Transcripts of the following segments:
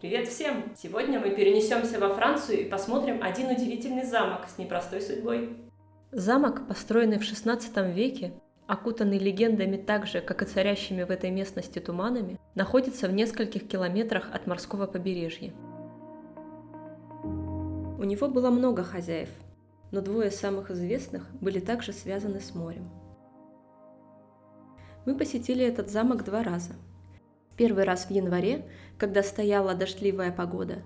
Привет всем! Сегодня мы перенесемся во Францию и посмотрим один удивительный замок с непростой судьбой. Замок, построенный в XVI веке, окутанный легендами так же, как и царящими в этой местности туманами, находится в нескольких километрах от морского побережья. У него было много хозяев, но двое самых известных были также связаны с морем. Мы посетили этот замок 2 раза. Первый раз в январе, когда стояла дождливая погода,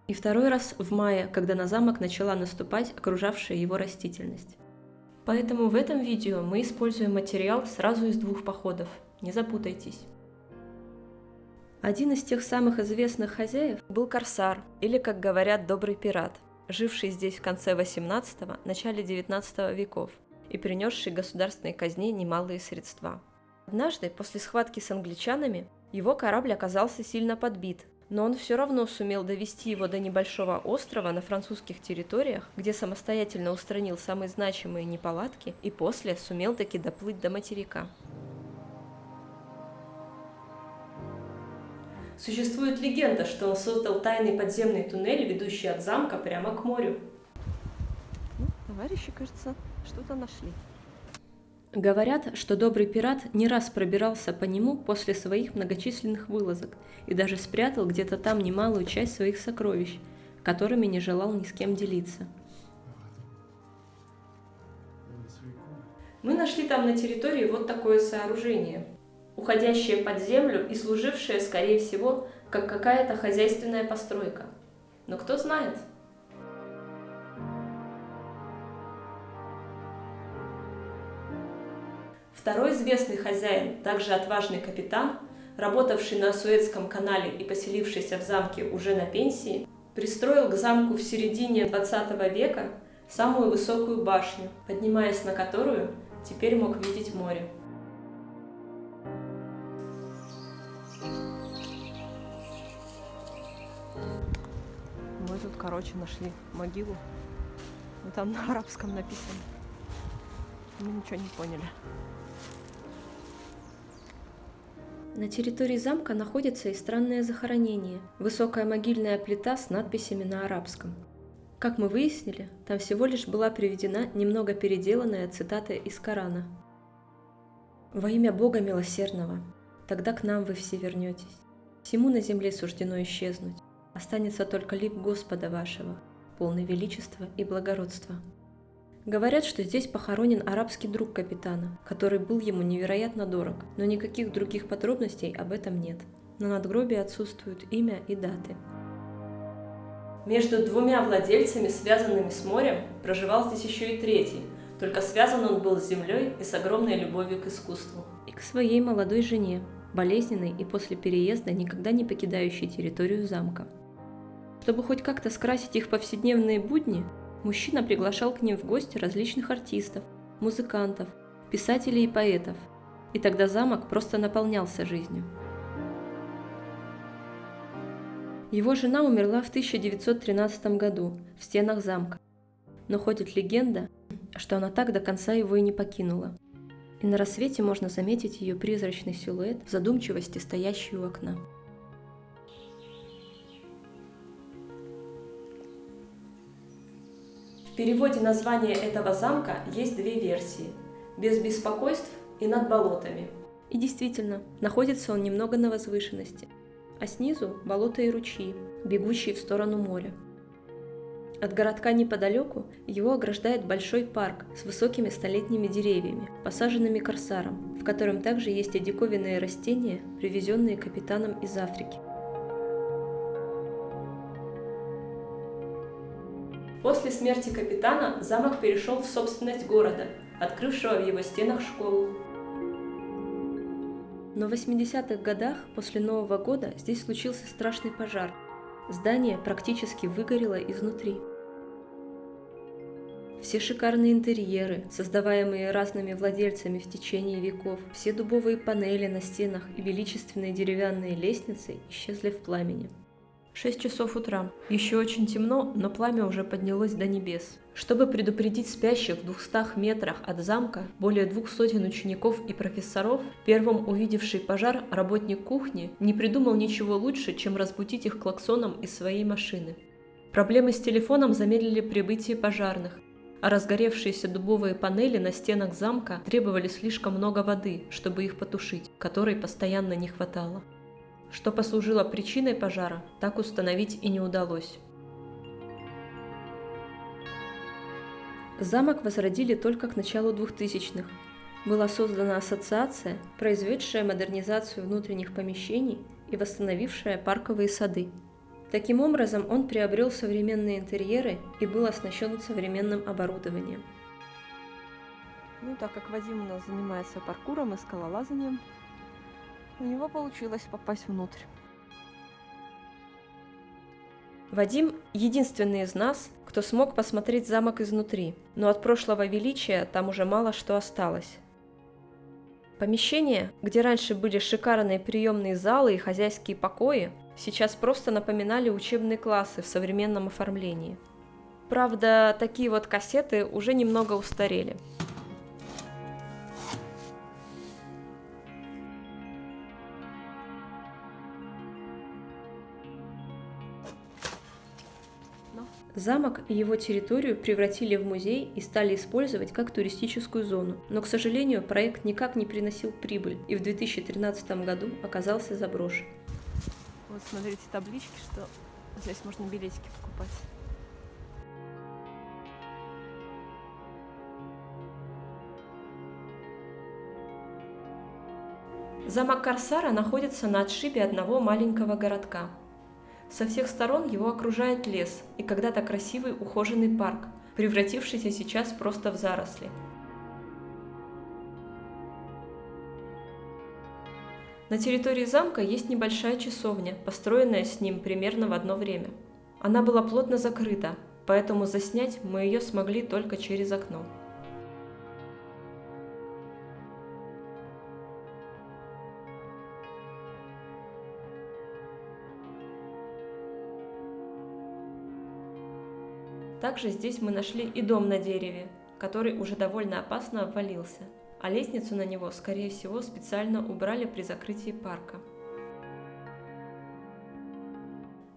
и второй раз в мае, когда на замок начала наступать окружавшая его растительность. Поэтому в этом видео мы используем материал сразу из 2 походов, не запутайтесь. Один из тех самых известных хозяев был корсар, или, как говорят, добрый пират, живший здесь в конце 18-го, начале 19 веков и принесший государственной казне немалые средства. Однажды, после схватки с англичанами, его корабль оказался сильно подбит, но он все равно сумел довести его до небольшого острова на французских территориях, где самостоятельно устранил самые значимые неполадки и после сумел таки доплыть до материка. Существует легенда, что он создал тайный подземный туннель, ведущий от замка прямо к морю. Товарищи, кажется, что-то нашли. Говорят, что добрый пират не раз пробирался по нему после своих многочисленных вылазок и даже спрятал где-то там немалую часть своих сокровищ, которыми не желал ни с кем делиться. Мы нашли там на территории вот такое сооружение, уходящее под землю и служившее, скорее всего, как какая-то хозяйственная постройка. Но кто знает? Второй известный хозяин, также отважный капитан, работавший на Суэцком канале и поселившийся в замке уже на пенсии, пристроил к замку в середине 20 века самую высокую башню, поднимаясь на которую теперь мог видеть море. Мы тут, нашли могилу. Но там на арабском написано. Мы ничего не поняли. На территории замка находится и странное захоронение – высокая могильная плита с надписями на арабском. Как мы выяснили, там всего лишь была приведена немного переделанная цитата из Корана. «Во имя Бога милосердного, тогда к нам вы все вернетесь. Всему на земле суждено исчезнуть. Останется только лик Господа вашего, полный величества и благородства». Говорят, что здесь похоронен арабский друг капитана, который был ему невероятно дорог, но никаких других подробностей об этом нет. На надгробии отсутствуют имя и даты. Между 2 владельцами, связанными с морем, проживал здесь еще и третий, только связан он был с землей и с огромной любовью к искусству. И к своей молодой жене, болезненной и после переезда никогда не покидающей территорию замка. Чтобы хоть как-то скрасить их повседневные будни, мужчина приглашал к ним в гости различных артистов, музыкантов, писателей и поэтов, и тогда замок просто наполнялся жизнью. Его жена умерла в 1913 году в стенах замка, но ходит легенда, что она так до конца его и не покинула, и на рассвете можно заметить ее призрачный силуэт в задумчивости, стоящий у окна. В переводе названия этого замка есть 2 версии – «Без беспокойств» и «Над болотами». И действительно, находится он немного на возвышенности, а снизу – болота и ручьи, бегущие в сторону моря. От городка неподалеку его ограждает большой парк с высокими столетними деревьями, посаженными корсаром, в котором также есть и диковинные растения, привезенные капитаном из Африки. После смерти капитана замок перешел в собственность города, открывшего в его стенах школу. Но в 80-х годах, после Нового года, здесь случился страшный пожар. Здание практически выгорело изнутри. Все шикарные интерьеры, создаваемые разными владельцами в течение веков, все дубовые панели на стенах и величественные деревянные лестницы исчезли в пламени. 6 часов утра. Еще очень темно, но пламя уже поднялось до небес. Чтобы предупредить спящих в 200 метрах от замка более 200 учеников и профессоров, первым увидевший пожар работник кухни не придумал ничего лучше, чем разбудить их клаксоном из своей машины. Проблемы с телефоном замедлили прибытие пожарных, а разгоревшиеся дубовые панели на стенах замка требовали слишком много воды, чтобы их потушить, которой постоянно не хватало. Что послужило причиной пожара, так установить и не удалось. Замок возродили только к началу 2000-х. Была создана ассоциация, произведшая модернизацию внутренних помещений и восстановившая парковые сады. Таким образом, он приобрел современные интерьеры и был оснащен современным оборудованием. Так как Вадим у нас занимается паркуром и скалолазанием, у него получилось попасть внутрь. Вадим – единственный из нас, кто смог посмотреть замок изнутри, но от прошлого величия там уже мало что осталось. Помещения, где раньше были шикарные приемные залы и хозяйские покои, сейчас просто напоминали учебные классы в современном оформлении. Правда, такие вот кассеты уже немного устарели. Замок и его территорию превратили в музей и стали использовать как туристическую зону, но, к сожалению, проект никак не приносил прибыль и в 2013 году оказался заброшен. Вот смотрите таблички, что здесь можно билетики покупать. Замок Корсара находится на отшибе одного маленького городка. Со всех сторон его окружает лес и когда-то красивый ухоженный парк, превратившийся сейчас просто в заросли. На территории замка есть небольшая часовня, построенная с ним примерно в одно время. Она была плотно закрыта, поэтому заснять мы ее смогли только через окно. Также здесь мы нашли и дом на дереве, который уже довольно опасно обвалился, а лестницу на него, скорее всего, специально убрали при закрытии парка.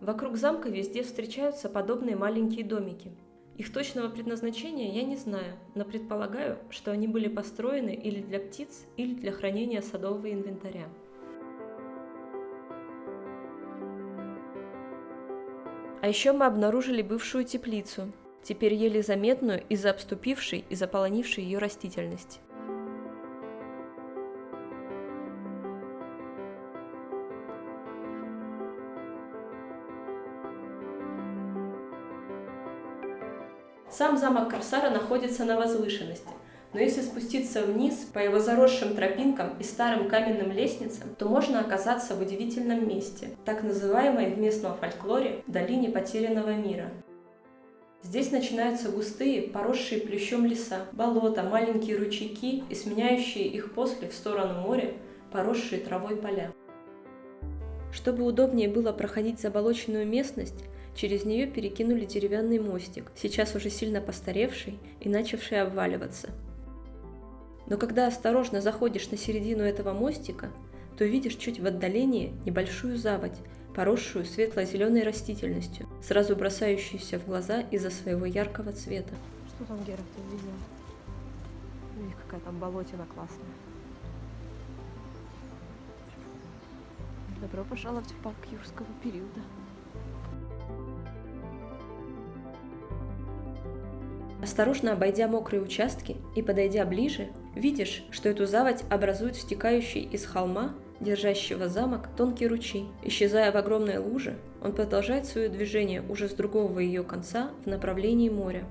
Вокруг замка везде встречаются подобные маленькие домики. Их точного предназначения я не знаю, но предполагаю, что они были построены или для птиц, или для хранения садового инвентаря. А еще мы обнаружили бывшую теплицу, теперь еле заметную из-за обступившей и заполонившей ее растительности. Сам замок Корсара находится на возвышенности, но если спуститься вниз по его заросшим тропинкам и старым каменным лестницам, то можно оказаться в удивительном месте, так называемой в местном фольклоре долине потерянного мира. Здесь начинаются густые, поросшие плющом леса, болота, маленькие ручейки и сменяющие их после в сторону моря поросшие травой поля. Чтобы удобнее было проходить заболоченную местность, через нее перекинули деревянный мостик, сейчас уже сильно постаревший и начавший обваливаться. Но когда осторожно заходишь на середину этого мостика, то видишь чуть в отдалении небольшую заводь, поросшую светло-зеленой растительностью, сразу бросающуюся в глаза из-за своего яркого цвета. Что там, Гера, ты видел? Видишь, какая там болотина классная. Добро пожаловать в парк юрского периода. Осторожно обойдя мокрые участки и подойдя ближе, видишь, что эту заводь образует стекающий из холма, держащего замок, тонкий ручей. Исчезая в огромной луже, он продолжает свое движение уже с другого ее конца в направлении моря.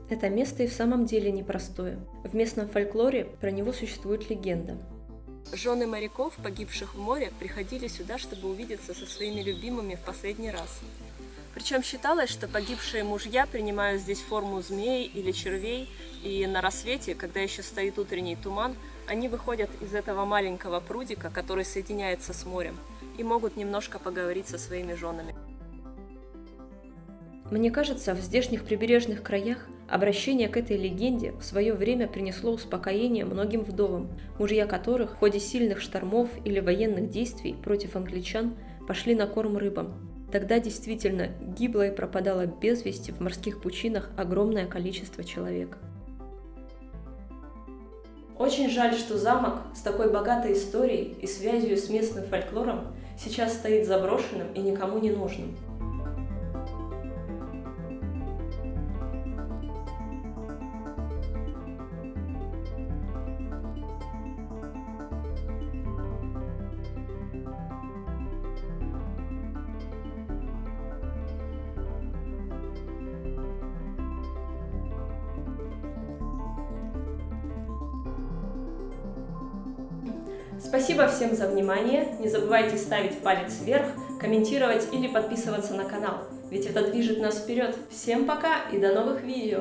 Это место и в самом деле непростое. В местном фольклоре про него существует легенда. Жены моряков, погибших в море, приходили сюда, чтобы увидеться со своими любимыми в последний раз. Причем считалось, что погибшие мужья принимают здесь форму змей или червей, и на рассвете, когда еще стоит утренний туман, они выходят из этого маленького прудика, который соединяется с морем, и могут немножко поговорить со своими женами. Мне кажется, в здешних прибережных краях обращение к этой легенде в свое время принесло успокоение многим вдовам, мужья которых в ходе сильных штормов или военных действий против англичан пошли на корм рыбам. Тогда действительно гибло и пропадало без вести в морских пучинах огромное количество человек. Очень жаль, что замок с такой богатой историей и связью с местным фольклором сейчас стоит заброшенным и никому не нужным. Спасибо всем за внимание, не забывайте ставить палец вверх, комментировать или подписываться на канал, ведь это движет нас вперед. Всем пока и до новых видео!